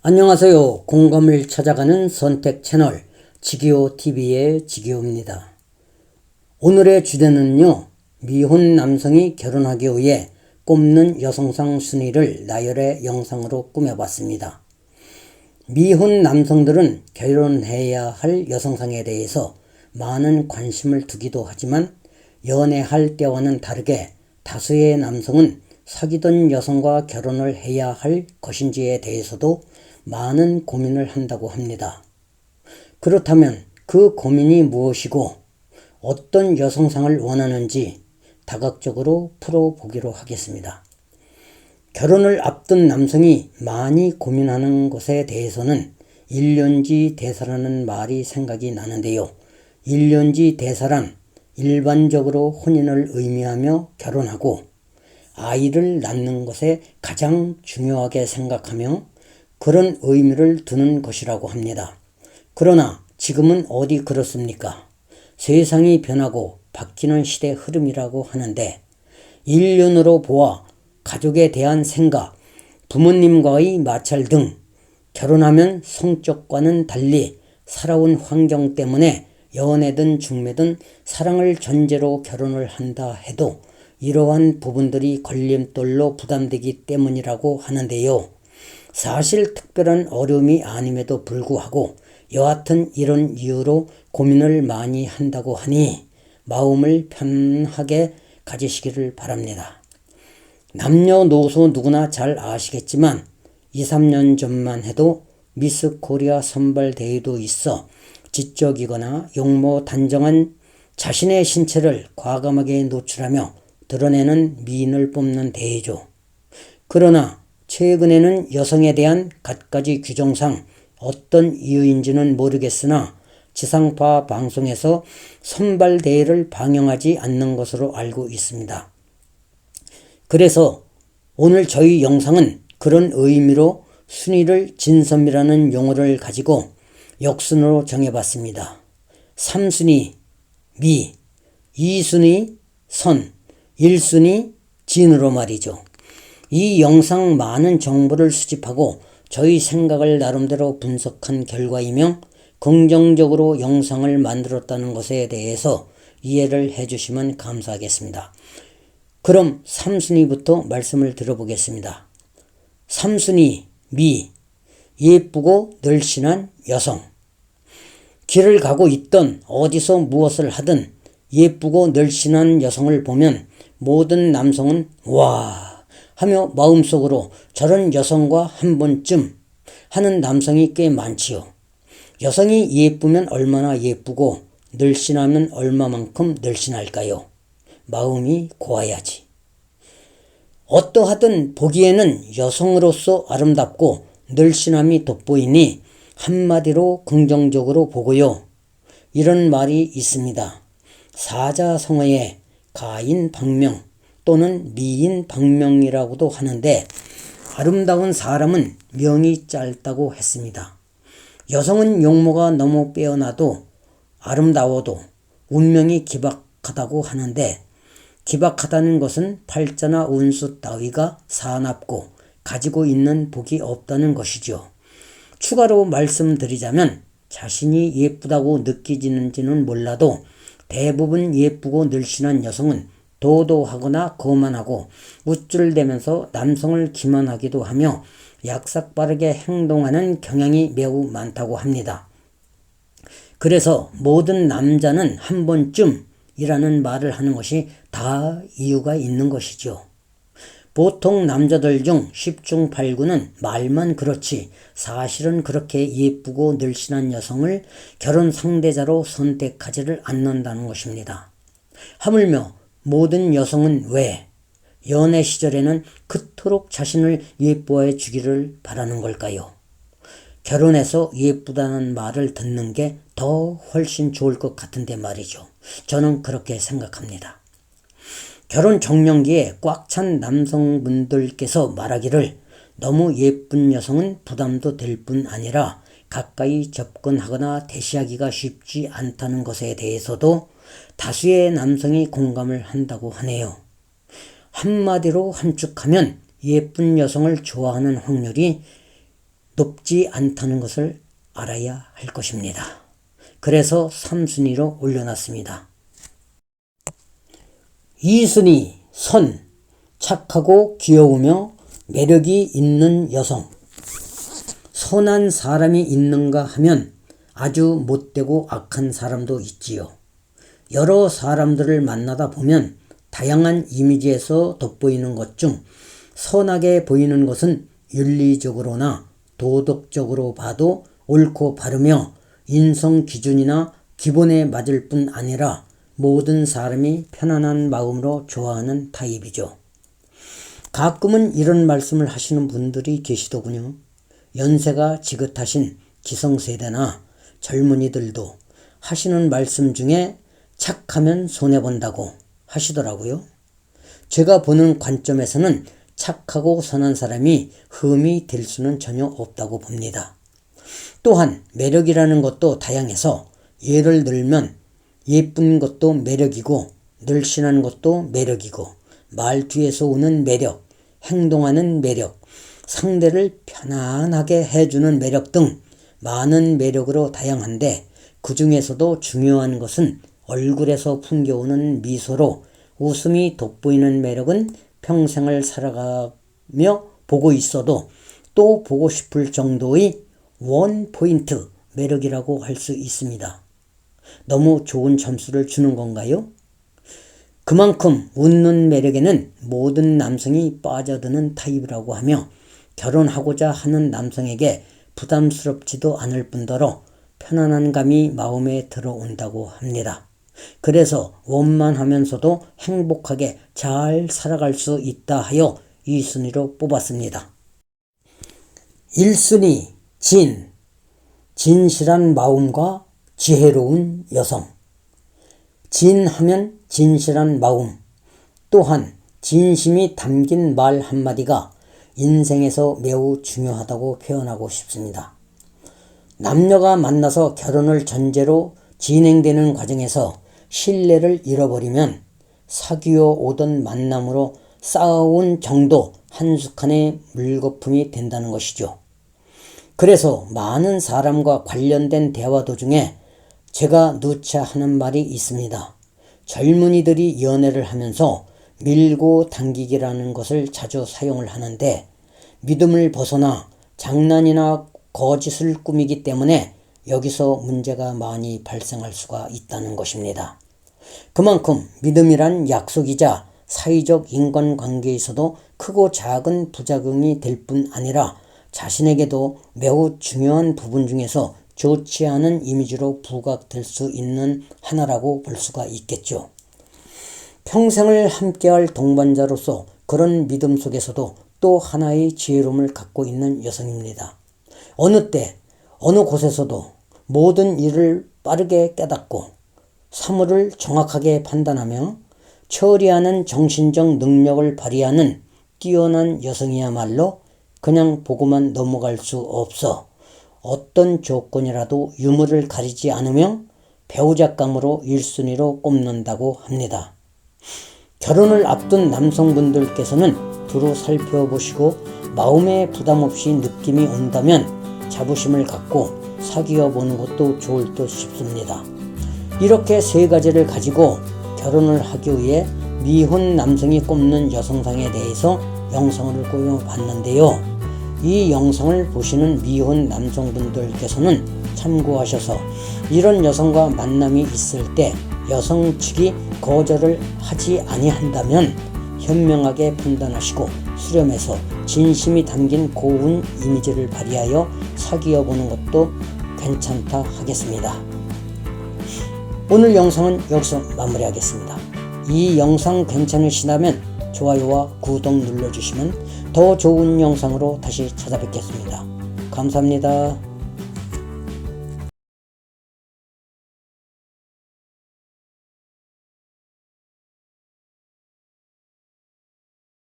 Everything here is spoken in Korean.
안녕하세요. 공감을 찾아가는 선택 채널 지기호TV의 지기호입니다. 오늘의 주제는요. 미혼 남성이 결혼하기 위해 꼽는 여성상 순위를 나열의 영상으로 꾸며봤습니다. 미혼 남성들은 결혼해야 할 여성상에 대해서 많은 관심을 두기도 하지만 연애할 때와는 다르게 다수의 남성은 사귀던 여성과 결혼을 해야 할 것인지에 대해서도 많은 고민을 한다고 합니다. 그렇다면 그 고민이 무엇이고 어떤 여성상을 원하는지 다각적으로 풀어보기로 하겠습니다. 결혼을 앞둔 남성이 많이 고민하는 것에 대해서는 일년지 대사라는 말이 생각이 나는데요. 일년지 대사란 일반적으로 혼인을 의미하며 결혼하고 아이를 낳는 것에 가장 중요하게 생각하며 그런 의미를 두는 것이라고 합니다. 그러나 지금은 어디 그렇습니까? 세상이 변하고 바뀌는 시대 흐름이라고 하는데 일륜으로 보아 가족에 대한 생각, 부모님과의 마찰 등 결혼하면 성적과는 달리 살아온 환경 때문에 연애든 중매든 사랑을 전제로 결혼을 한다 해도 이러한 부분들이 걸림돌로 부담되기 때문이라고 하는데요. 사실 특별한 어려움이 아님에도 불구하고 여하튼 이런 이유로 고민을 많이 한다고 하니 마음을 편하게 가지시기를 바랍니다. 남녀노소 누구나 잘 아시겠지만 2, 3년 전만 해도 미스 코리아 선발 대회도 있어 지적이거나 용모 단정한 자신의 신체를 과감하게 노출하며 드러내는 미인을 뽑는 대회죠. 그러나 최근에는 여성에 대한 갖가지 규정상 어떤 이유인지는 모르겠으나 지상파 방송에서 선발대회를 방영하지 않는 것으로 알고 있습니다. 그래서 오늘 저희 영상은 그런 의미로 순위를 진선미라는 용어를 가지고 역순으로 정해봤습니다. 3순위 미, 2순위 선, 1순위 진으로 말이죠. 이 영상 많은 정보를 수집하고 저희 생각을 나름대로 분석한 결과이며 긍정적으로 영상을 만들었다는 것에 대해서 이해를 해주시면 감사하겠습니다. 그럼 3순위부터 말씀을 들어보겠습니다. 3순위 미, 예쁘고 늘씬한 여성. 길을 가고 있던 어디서 무엇을 하든 예쁘고 늘씬한 여성을 보면 모든 남성은 와 하며 마음속으로 저런 여성과 한 번쯤 하는 남성이 꽤 많지요. 여성이 예쁘면 얼마나 예쁘고 늘씬하면 얼마만큼 늘씬할까요? 마음이 고와야지. 어떠하든 보기에는 여성으로서 아름답고 늘씬함이 돋보이니 한마디로 긍정적으로 보고요. 이런 말이 있습니다. 사자성어에 가인방명 또는 미인방명이라고도 하는데 아름다운 사람은 명이 짧다고 했습니다. 여성은 용모가 너무 빼어나도 아름다워도 운명이 기박하다고 하는데 기박하다는 것은 팔자나 운수 따위가 사납고 가지고 있는 복이 없다는 것이죠. 추가로 말씀드리자면 자신이 예쁘다고 느끼지는지는 몰라도 대부분 예쁘고 늘씬한 여성은 도도하거나 거만하고 우쭐대면서 남성을 기만하기도 하며 약삭빠르게 행동하는 경향이 매우 많다고 합니다. 그래서 모든 남자는 한 번쯤이라는 말을 하는 것이 다 이유가 있는 것이죠. 보통 남자들 중 10중 8구는 말만 그렇지 사실은 그렇게 예쁘고 늘씬한 여성을 결혼 상대자로 선택하지를 않는다는 것입니다. 하물며 모든 여성은 왜 연애 시절에는 그토록 자신을 예뻐해 주기를 바라는 걸까요? 결혼해서 예쁘다는 말을 듣는 게 더 훨씬 좋을 것 같은데 말이죠. 저는 그렇게 생각합니다. 결혼 적령기에 꽉 찬 남성분들께서 말하기를 너무 예쁜 여성은 부담도 될 뿐 아니라 가까이 접근하거나 대시하기가 쉽지 않다는 것에 대해서도 다수의 남성이 공감을 한다고 하네요. 한마디로 함축하면 예쁜 여성을 좋아하는 확률이 높지 않다는 것을 알아야 할 것입니다. 그래서 3순위로 올려놨습니다. 2순위 선, 착하고 귀여우며 매력이 있는 여성. 선한 사람이 있는가 하면 아주 못되고 악한 사람도 있지요. 여러 사람들을 만나다 보면 다양한 이미지에서 돋보이는 것 중 선하게 보이는 것은 윤리적으로나 도덕적으로 봐도 옳고 바르며 인성 기준이나 기본에 맞을 뿐 아니라 모든 사람이 편안한 마음으로 좋아하는 타입이죠. 가끔은 이런 말씀을 하시는 분들이 계시더군요. 연세가 지긋하신 기성세대나 젊은이들도 하시는 말씀 중에 착하면 손해본다고 하시더라고요. 제가 보는 관점에서는 착하고 선한 사람이 흠이 될 수는 전혀 없다고 봅니다. 또한 매력이라는 것도 다양해서 예를 들면 예쁜 것도 매력이고 늘씬한 것도 매력이고 말투에서 오는 매력, 행동하는 매력, 상대를 편안하게 해주는 매력 등 많은 매력으로 다양한데 그 중에서도 중요한 것은 얼굴에서 풍겨오는 미소로 웃음이 돋보이는 매력은 평생을 살아가며 보고 있어도 또 보고 싶을 정도의 원포인트 매력이라고 할 수 있습니다. 너무 좋은 점수를 주는 건가요? 그만큼 웃는 매력에는 모든 남성이 빠져드는 타입이라고 하며 결혼하고자 하는 남성에게 부담스럽지도 않을 뿐더러 편안한 감이 마음에 들어온다고 합니다. 그래서 원만하면서도 행복하게 잘 살아갈 수 있다 하여 2순위로 뽑았습니다. 1순위 진, 진실한 마음과 지혜로운 여성. 진하면 진실한 마음, 또한 진심이 담긴 말 한마디가 인생에서 매우 중요하다고 표현하고 싶습니다. 남녀가 만나서 결혼을 전제로 진행되는 과정에서 신뢰를 잃어버리면 사귀어 오던 만남으로 쌓아온 정도 한순간의 물거품이 된다는 것이죠. 그래서 많은 사람과 관련된 대화 도중에 제가 누차 하는 말이 있습니다. 젊은이들이 연애를 하면서 밀고 당기기라는 것을 자주 사용을 하는데 믿음을 벗어나 장난이나 거짓을 꾸미기 때문에 여기서 문제가 많이 발생할 수가 있다는 것입니다. 그만큼 믿음이란 약속이자 사회적 인간관계에서도 크고 작은 부작용이 될 뿐 아니라 자신에게도 매우 중요한 부분 중에서 좋지 않은 이미지로 부각될 수 있는 하나라고 볼 수가 있겠죠. 평생을 함께할 동반자로서 그런 믿음 속에서도 또 하나의 지혜로움을 갖고 있는 여성입니다. 어느 때 어느 곳에서도 모든 일을 빠르게 깨닫고 사물을 정확하게 판단하며 처리하는 정신적 능력을 발휘하는 뛰어난 여성이야말로 그냥 보고만 넘어갈 수 없어 어떤 조건이라도 유무를 가리지 않으며 배우자감으로 1순위로 꼽는다고 합니다. 결혼을 앞둔 남성분들께서는 두루 살펴보시고 마음에 부담 없이 느낌이 온다면 자부심을 갖고 사귀어 보는 것도 좋을 듯 싶습니다. 이렇게 세 가지를 가지고 결혼을 하기 위해 미혼 남성이 꼽는 여성상에 대해서 영상을 꾸며봤는데요. 이 영상을 보시는 미혼 남성분들께서는 참고하셔서 이런 여성과 만남이 있을 때 여성 측이 거절을 하지 아니한다면 현명하게 판단하시고 수렴해서 진심이 담긴 고운 이미지를 발휘하여 사귀어 보는 것도 괜찮다 하겠습니다. 오늘 영상은 여기서 마무리하겠습니다. 이 영상 괜찮으시다면 좋아요와 구독 눌러주시면 더 좋은 영상으로 다시 찾아뵙겠습니다. 감사합니다.